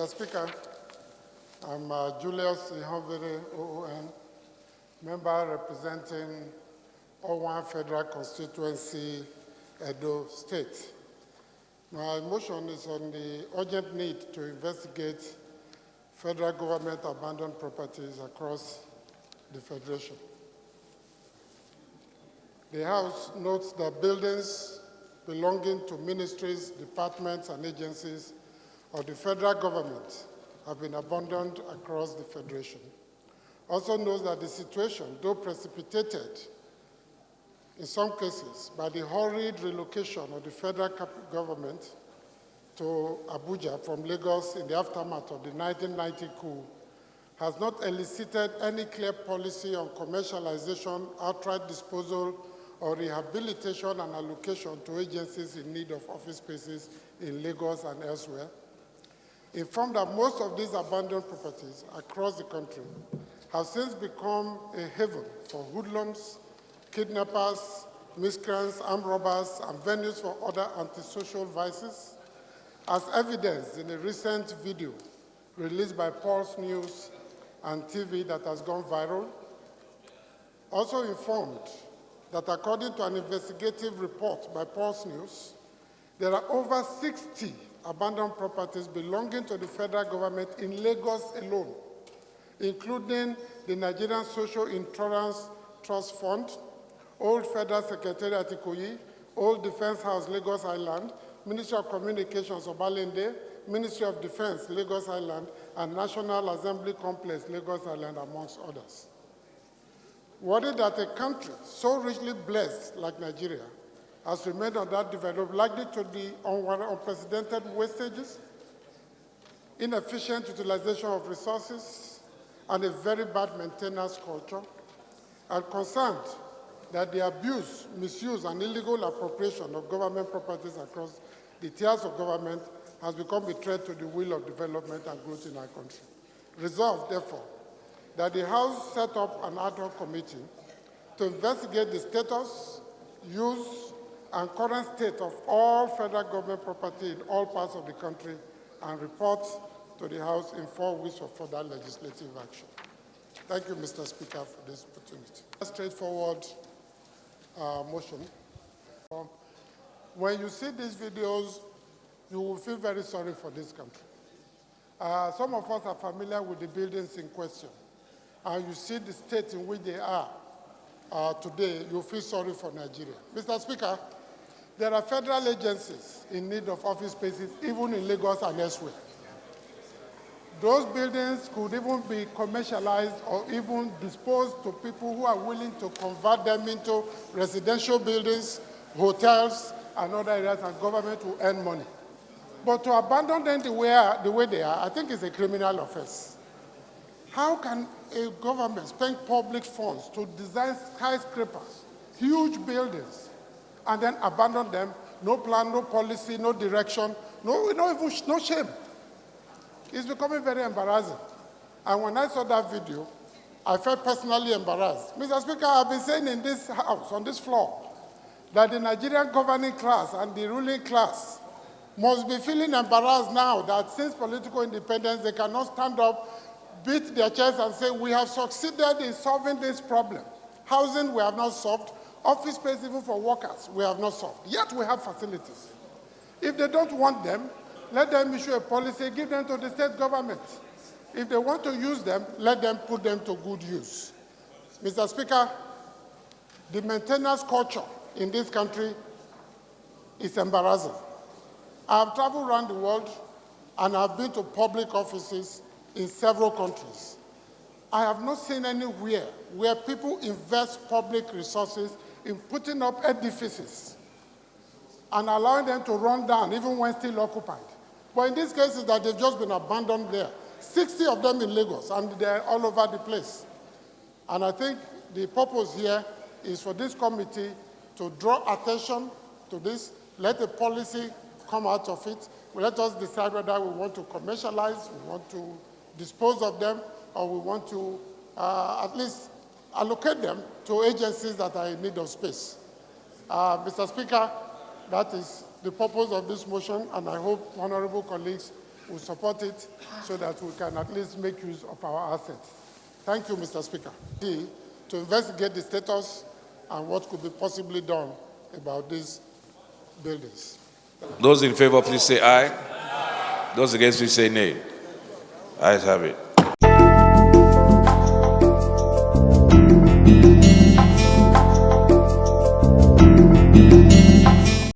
Mr. Speaker, I'm Julius Ihonvbere, OON, member representing O1 Federal Constituency, Edo State. My motion is on the urgent need to investigate federal government abandoned properties across the Federation. The House notes that buildings belonging to ministries, departments, and agencies of the federal government have been abandoned across the Federation. Also notes that the situation, though precipitated in some cases by the hurried relocation of the federal government to Abuja from Lagos in the aftermath of the 1990 coup, has not elicited any clear policy on commercialization, outright disposal, or rehabilitation and allocation to agencies in need of office spaces in Lagos and elsewhere. Informed that most of these abandoned properties across the country have since become a haven for hoodlums, kidnappers, miscreants, armed robbers, and venues for other antisocial vices, as evidenced in a recent video released by Pulse News and TV that has gone viral. Also informed that according to an investigative report by Pulse News, there are over 60 abandoned properties belonging to the federal government in Lagos alone, including the Nigerian Social Insurance Trust Fund, Old Federal Secretariat Ikoyi, Old Defense House, Lagos Island, Ministry of Communications, Obalende, Ministry of Defense, Lagos Island, and National Assembly Complex, Lagos Island, amongst others. Worried that a country so richly blessed like Nigeria has remained underdeveloped, likely to be unprecedented wastages, inefficient utilization of resources, and a very bad maintenance culture, and concerned that the abuse, misuse, and illegal appropriation of government properties across the tiers of government has become a threat to the will of development and growth in our country. Resolved, therefore, that the House set up an ad hoc committee to investigate the status, use, and current state of all federal government property in all parts of the country and report to the House in 4 weeks of further legislative action. Thank you, Mr. Speaker, for this opportunity. A straightforward motion. When you see these videos, you will feel very sorry for this country. Some of us are familiar with the buildings in question, and you see the state in which they are today, you feel sorry for Nigeria. Mr. Speaker, there are federal agencies in need of office spaces, even in Lagos and elsewhere. Those buildings could even be commercialized or even disposed to people who are willing to convert them into residential buildings, hotels, and other areas, and government will earn money. But to abandon them the way they are, I think is a criminal offense. How can a government spend public funds to design skyscrapers, huge buildings, and then abandon them? No plan, no policy, no direction, no shame. It's becoming very embarrassing. And when I saw that video, I felt personally embarrassed. Mr. Speaker, I've been saying in this House, on this floor, that the Nigerian governing class and the ruling class must be feeling embarrassed now that since political independence, they cannot stand up, beat their chests and say, we have succeeded in solving this problem. Housing, we have not solved. Office space, even for workers, we have not solved. Yet we have facilities. If they don't want them, let them issue a policy, give them to the state government. If they want to use them, let them put them to good use. Mr. Speaker, the maintenance culture in this country is embarrassing. I've traveled around the world and I've been to public offices in several countries. I have not seen anywhere where people invest public resources in putting up edifices and allowing them to run down even when still occupied. But in these cases that they've just been abandoned there, 60 of them in Lagos, and they're all over the place. And I think the purpose here is for this committee to draw attention to this, let a policy come out of it. Let us decide whether we want to commercialize, we want to dispose of them, or we want to at least allocate them to agencies that are in need of space. Mr. Speaker, that is the purpose of this motion, and I hope honorable colleagues will support it so that we can at least make use of our assets. Thank you, Mr. Speaker. To investigate the status and what could be possibly done about these buildings. Those in favor, please say aye. Those against, please say nay. Ayes have it.